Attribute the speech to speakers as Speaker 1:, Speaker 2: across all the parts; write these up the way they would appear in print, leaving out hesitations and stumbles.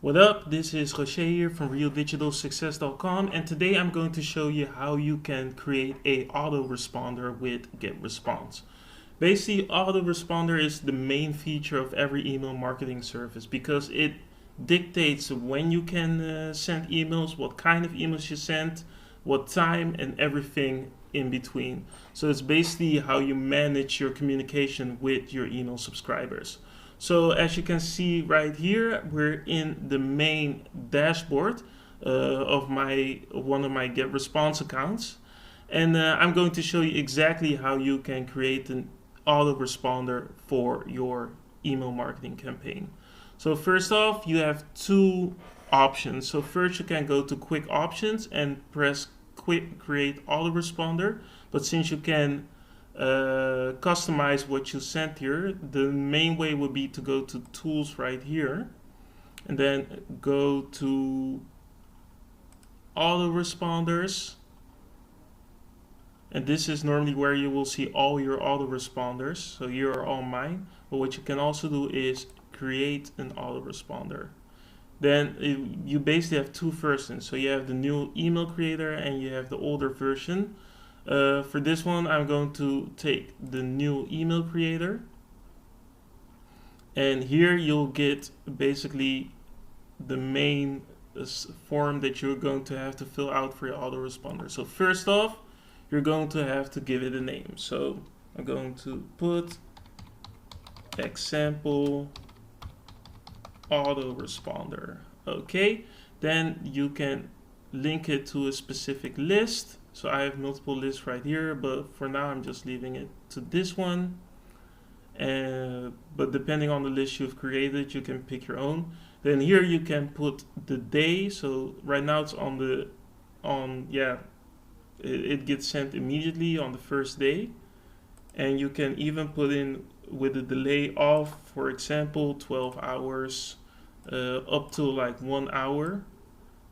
Speaker 1: What up? This is Rocher here from realdigitalsuccess.com, and today I'm going to show you how you can create a autoresponder with Getresponse. Basically, autoresponder is the main feature of every email marketing service because it dictates when you can send emails, what kind of emails you send, what time, and everything in between. So it's basically how you manage your communication with your email subscribers. So as you can see right here, we're in the main dashboard of one of my Getresponse accounts, and I'm going to show you exactly how you can create an autoresponder for your email marketing campaign. So first off, you have two options. So first you can go to quick options and press quick create autoresponder, but since you can customize what you sent here, the main way would be to go to tools right here and then go to autoresponders, and this is normally where you will see all your autoresponders. So here are all mine, but what you can also do is create an autoresponder. Then you basically have two versions. So you have the new email creator and you have the older version. For this one, I'm going to take the new email creator, and here you'll get basically the main form that you're going to have to fill out for your autoresponder. So first off, you're going to have to give it a name. So I'm going to put example autoresponder. Okay, then you can link it to a specific list. So I have multiple lists right here, but for now I'm just leaving it to this one. But depending on the list you've created, you can pick your own. Then here you can put the day. So right now it's it gets sent immediately on the first day. And you can even put in with a delay of, for example, 12 hours up to like 1 hour.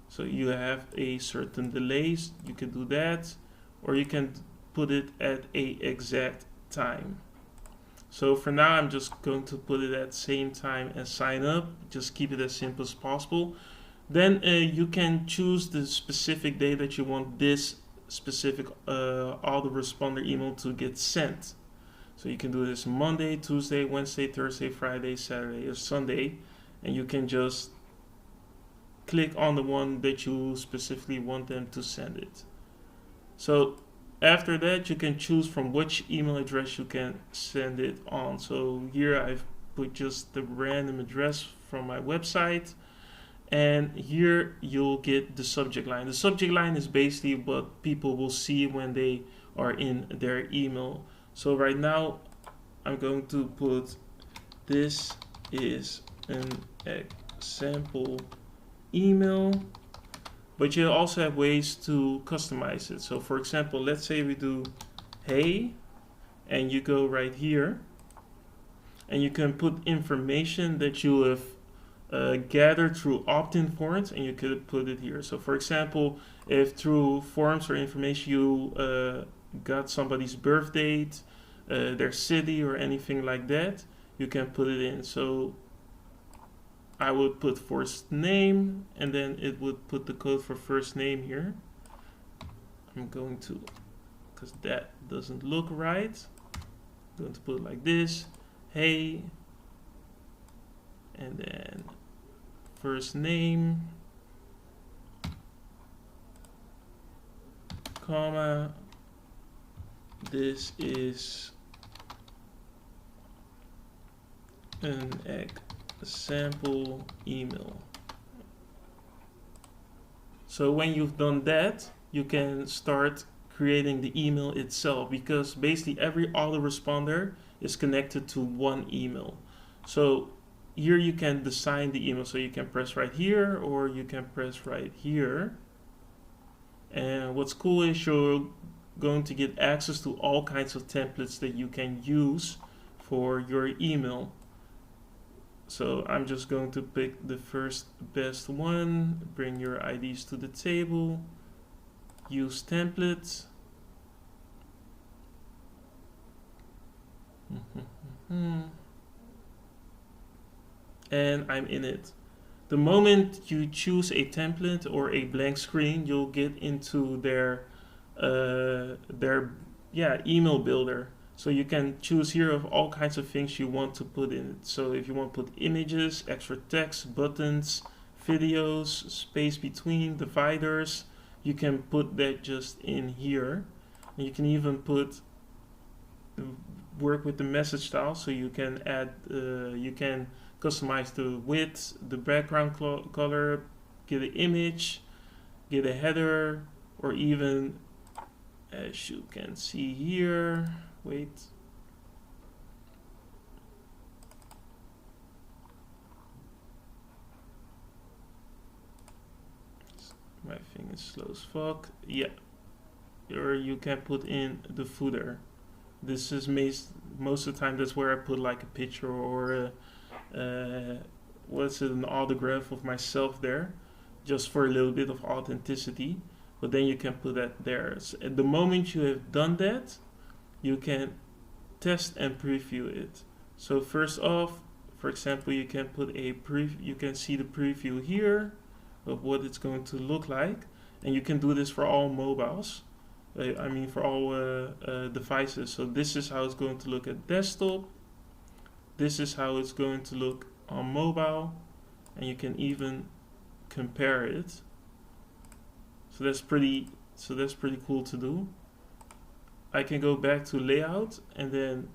Speaker 1: So you have a certain delays, you can do that, or you can put it at a exact time. So for now, I'm just going to put it at same time as sign up. Just keep it as simple as possible. Then you can choose the specific day that you want this specific autoresponder email to get sent. So you can do this Monday, Tuesday, Wednesday, Thursday, Friday, Saturday, or Sunday, and you can just click on the one that you specifically want them to send it. So after that, you can choose from which email address you can send it on. So here I've put just the random address from my website, and here you'll get the subject line. The subject line is basically what people will see when they are in their email. So right now I'm going to put this is an example email, but you also have ways to customize it. So for example, let's say we do hey, and you go right here and you can put information that you have gathered through opt-in forms, and you could put it here. So for example, if through forms or information you got somebody's birth date, their city, or anything like that, you can put it in. So I would put first name, and then it would put the code for first name here. I'm going to, because that doesn't look right, I'm going to put it like this, hey, and then first name, comma, this is an sample email. So when you've done that, you can start creating the email itself, because basically every autoresponder is connected to one email. So here you can design the email. So you can press right here, or you can press right here. And what's cool is you're going to get access to all kinds of templates that you can use for your email. So I'm just going to pick the first best one, bring your IDs to the table, use templates. And I'm in it. the moment you choose a template or a blank screen, you'll get into their email builder. So you can choose here of all kinds of things you want to put in it. So if you want to put images, extra text, buttons, videos, space between, dividers, you can put that just in here. And you can even work with the message style, so you can add, you can customize the width, the background color, get an image, get a header, or even, as you can see here, wait. My thing is slow as fuck. Yeah. Or you can put in the footer. This is most of the time that's where I put like a picture or an autograph of myself there, just for a little bit of authenticity. But then you can put that there. So at the moment you have done that, you can test and preview it. So first off, for example, you can put a you can see the preview here of what it's going to look like, and you can do this for all mobiles. I mean for all devices. So this is how it's going to look at desktop. This is how it's going to look on mobile, and you can even compare it. So that's pretty cool to do. I can go back to layout, and then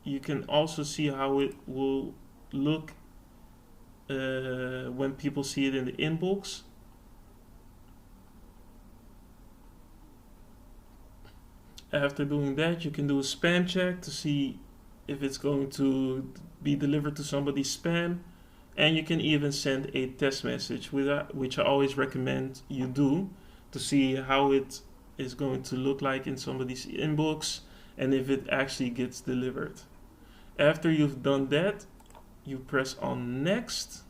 Speaker 1: you can also see how it will look when people see it in the inbox. After doing that, you can do a spam check to see if it's going to be delivered to somebody's spam. And you can even send a test message, which I always recommend you do, to see how it is going to look like in somebody's inbox and if it actually gets delivered. After you've done that, you press on next,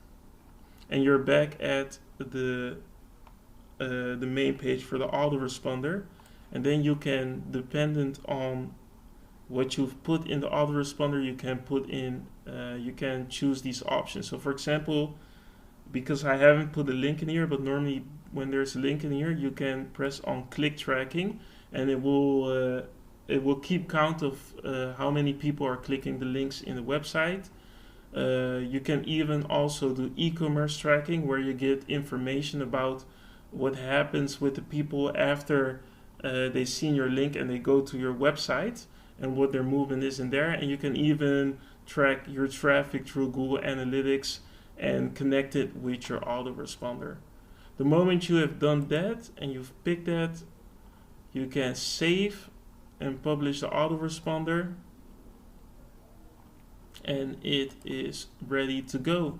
Speaker 1: and you're back at the main page for the autoresponder. And then you can, dependent on what you've put in the autoresponder, you can put in, you can choose these options. So for example, because I haven't put a link in here, but normally when there's a link in here, you can press on click tracking, and it will keep count of how many people are clicking the links in the website. You can even also do e-commerce tracking, where you get information about what happens with the people after they've seen your link and they go to your website, and what their movement is in there. And you can even track your traffic through Google Analytics and connect it with your autoresponder. The moment you have done that and you've picked that, you can save and publish the autoresponder, and it is ready to go.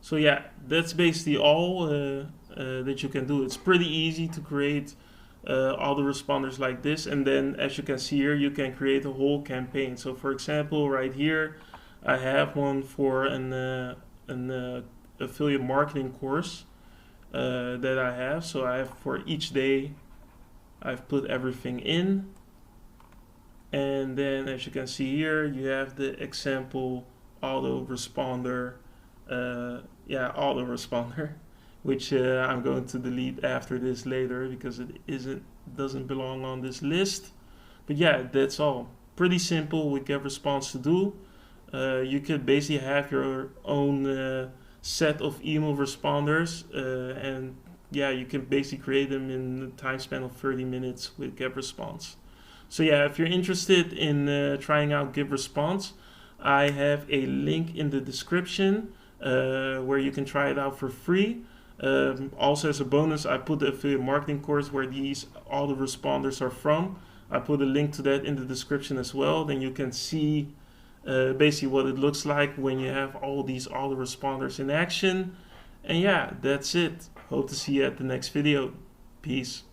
Speaker 1: So yeah, that's basically all that you can do. It's pretty easy to create autoresponders like this, and then as you can see here, you can create a whole campaign. So for example, right here I have one for an affiliate marketing course that I have. So I have, for each day I've put everything in, and then as you can see here, you have the example autoresponder, autoresponder, which I'm going to delete after this later because it doesn't belong on this list. But yeah, that's all. Pretty simple with Getresponse to do. You could basically have your own set of email responders, and yeah, you can basically create them in a time span of 30 minutes with Getresponse. So yeah, if you're interested in trying out Getresponse, I have a link in the description where you can try it out for free. Also, as a bonus, I put the affiliate marketing course where these autoresponders are from. I put a link to that in the description as well. Then you can see basically what it looks like when you have all these autoresponders in action. And yeah, that's it. Hope to see you at the next video. Peace.